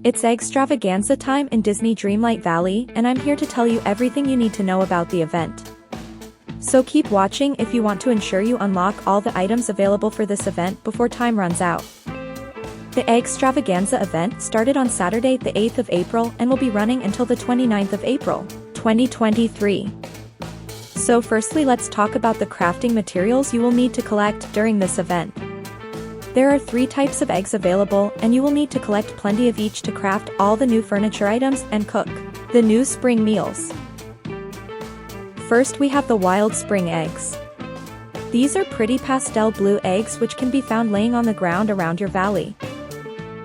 It's Eggstravaganza time in Disney Dreamlight Valley, and I'm here to tell you everything you need to know about the event. So keep watching if you want to ensure you unlock all the items available for this event before time runs out. The Eggstravaganza event started on Saturday the 8th of April and will be running until the 29th of April, 2023. So firstly, let's talk about the crafting materials you will need to collect during this event. There are 3 types of eggs available, and you will need to collect plenty of each to craft all the new furniture items and cook the new spring meals. First, we have the wild spring eggs. These are pretty pastel blue eggs which can be found laying on the ground around your valley.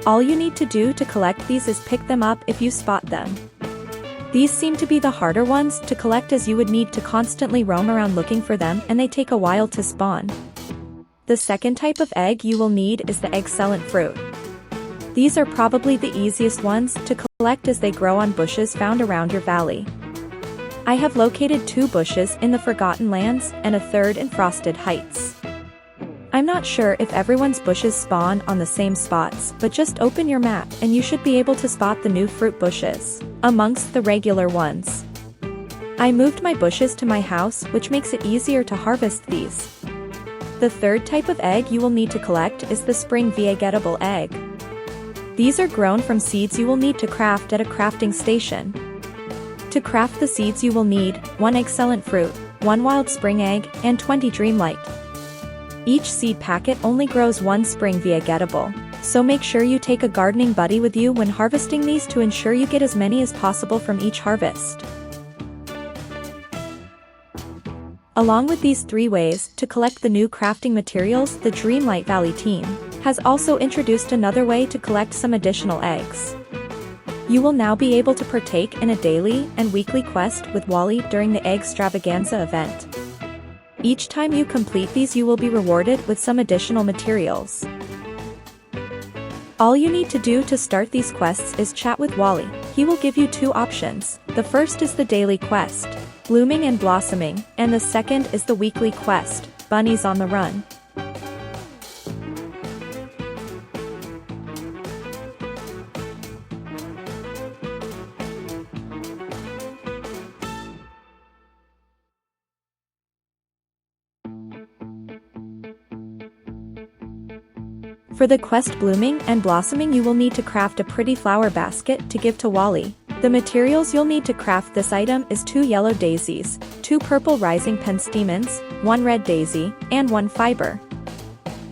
All you need to do to collect these is pick them up if you spot them. These seem to be the harder ones to collect, as you would need to constantly roam around looking for them, and they take a while to spawn. The second type of egg you will need is the excellent fruit. These are probably the easiest ones to collect as they grow on bushes found around your valley. I have located 2 bushes in the Forgotten Lands and a 3rd in Frosted Heights. I'm not sure if everyone's bushes spawn on the same spots, but just open your map and you should be able to spot the new fruit bushes amongst the regular ones. I moved my bushes to my house, which makes it easier to harvest these. The 3rd type of egg you will need to collect is the spring vegetable egg. These are grown from seeds you will need to craft at a crafting station. To craft the seeds you will need 1 excellent fruit, 1 wild spring egg, and 20 dreamlight. Each seed packet only grows 1 spring vegetable, so make sure you take a gardening buddy with you when harvesting these to ensure you get as many as possible from each harvest. Along with these 3 ways to collect the new crafting materials, the Dreamlight Valley team has also introduced another way to collect some additional eggs. You will now be able to partake in a daily and weekly quest with Wally during the Eggstravaganza event. Each time you complete these, you will be rewarded with some additional materials. All you need to do to start these quests is chat with Wally. He will give you 2 options. The first is the daily quest, Blooming and Blossoming, and the second is the weekly quest, Bunnies on the Run. For the quest Blooming and Blossoming, you will need to craft a pretty flower basket to give to Wally. The materials you'll need to craft this item is 2 yellow daisies, 2 purple rising penstemons, 1 red daisy, and 1 fiber.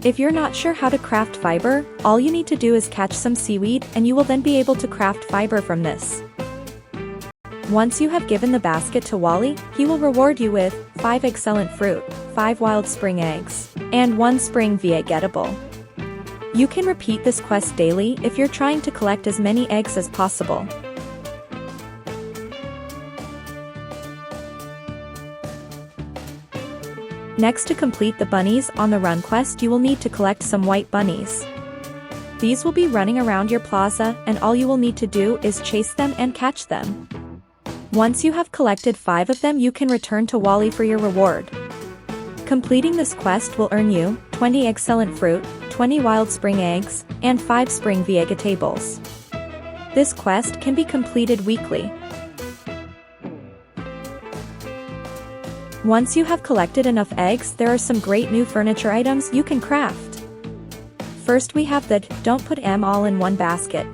If you're not sure how to craft fiber, all you need to do is catch some seaweed and you will then be able to craft fiber from this. Once you have given the basket to Wally, he will reward you with 5 excellent fruit, 5 wild spring eggs, and 1 spring vegetable. You can repeat this quest daily if you're trying to collect as many eggs as possible. Next, to complete the Bunnies on the Run quest, you will need to collect some white bunnies. These will be running around your plaza, and all you will need to do is chase them and catch them. Once you have collected 5 of them, you can return to Wally for your reward. Completing this quest will earn you 20 excellent fruit, 20 wild spring eggs, and 5 spring vegetables. This quest can be completed weekly. Once you have collected enough eggs, there are some great new furniture items you can craft. First, we have the Don't Put 'em All in One basket.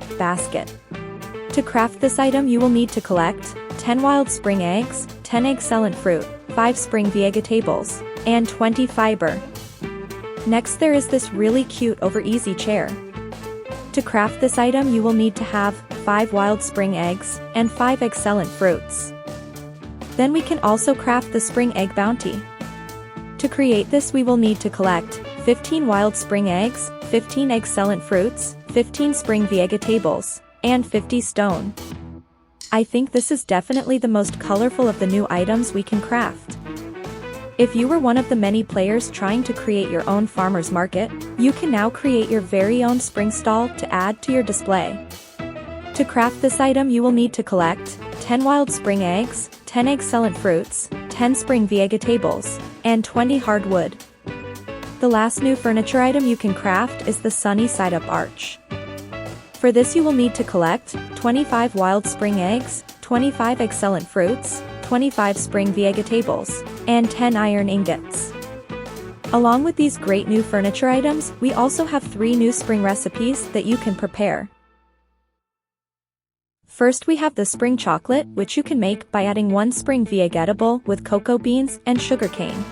To craft this item, you will need to collect 10 wild spring eggs, 10 excellent fruit, 5 spring vegetables, and 20 fiber. Next, there is this really cute over easy chair. To craft this item, you will need to have 5 wild spring eggs and 5 excellent fruits. Then we can also craft the spring egg bounty. To create this, we will need to collect 15 wild spring eggs, 15 excellent fruits, 15 spring vegetables, and 50 stone. I think this is definitely the most colorful of the new items we can craft. If you were one of the many players trying to create your own farmer's market, you can now create your very own spring stall to add to your display. To craft this item, you will need to collect 10 wild spring eggs, 10 excellent fruits, 10 spring vegetables, and 20 hardwood. The last new furniture item you can craft is the sunny side-up arch. For this you will need to collect 25 wild spring eggs, 25 excellent fruits, 25 spring vegetables, and 10 iron ingots. Along with these great new furniture items, we also have 3 new spring recipes that you can prepare. First we have the spring chocolate, which you can make by adding 1 spring vegetable with cocoa beans and sugarcane.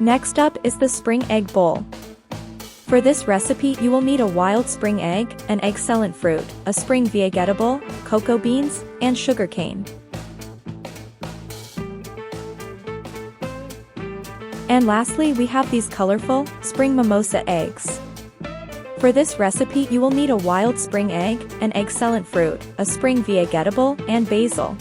Next up is the spring egg bowl. For this recipe you will need a wild spring egg, an excellent fruit, a spring vegetable, cocoa beans, and sugarcane. And lastly we have these colorful, spring mimosa eggs. For this recipe you will need a wild spring egg, an excellent fruit, a spring vegetable, and basil.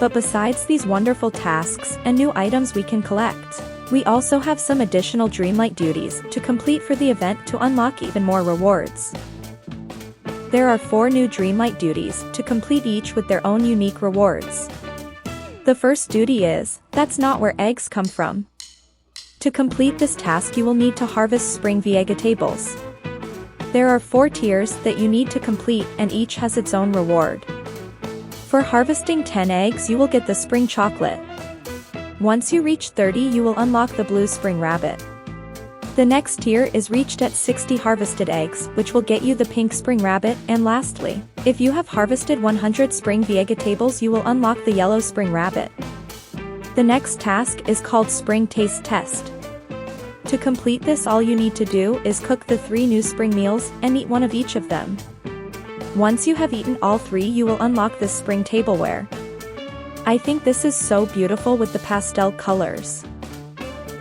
But besides these wonderful tasks and new items we can collect, we also have some additional Dreamlight duties to complete for the event to unlock even more rewards. There are 4 new Dreamlight duties to complete, each with their own unique rewards. The first duty is, "That's not where eggs come from." To complete this task you will need to harvest spring vegetables. There are 4 tiers that you need to complete and each has its own reward. For harvesting 10 eggs you will get the spring chocolate. Once you reach 30 you will unlock the blue spring rabbit. The next tier is reached at 60 harvested eggs, which will get you the pink spring rabbit, and lastly, if you have harvested 100 spring vegetables you will unlock the yellow spring rabbit. The next task is called Spring Taste Test. To complete this all you need to do is cook the 3 new spring meals and eat one of each of them. Once you have eaten all 3 you will unlock this spring tableware. I think this is so beautiful with the pastel colors.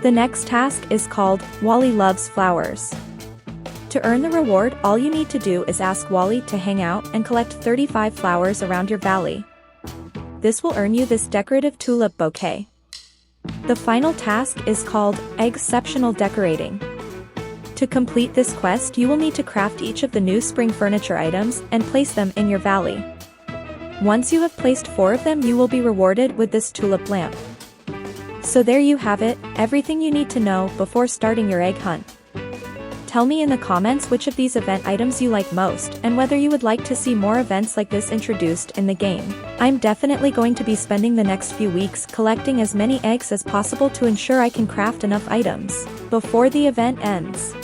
The next task is called Wally Loves Flowers. To earn the reward all you need to do is ask Wally to hang out and collect 35 flowers around your valley. This will earn you this decorative tulip bouquet. The final task is called Exceptional Decorating. To complete this quest you will need to craft each of the new spring furniture items and place them in your valley. Once you have placed 4 of them you will be rewarded with this tulip lamp. So there you have it, everything you need to know before starting your egg hunt. Tell me in the comments which of these event items you like most and whether you would like to see more events like this introduced in the game. I'm definitely going to be spending the next few weeks collecting as many eggs as possible to ensure I can craft enough items before the event ends.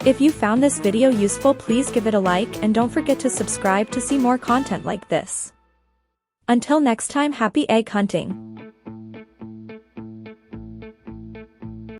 If you found this video useful please give it a like and don't forget to subscribe to see more content like this. Until next time, happy egg hunting!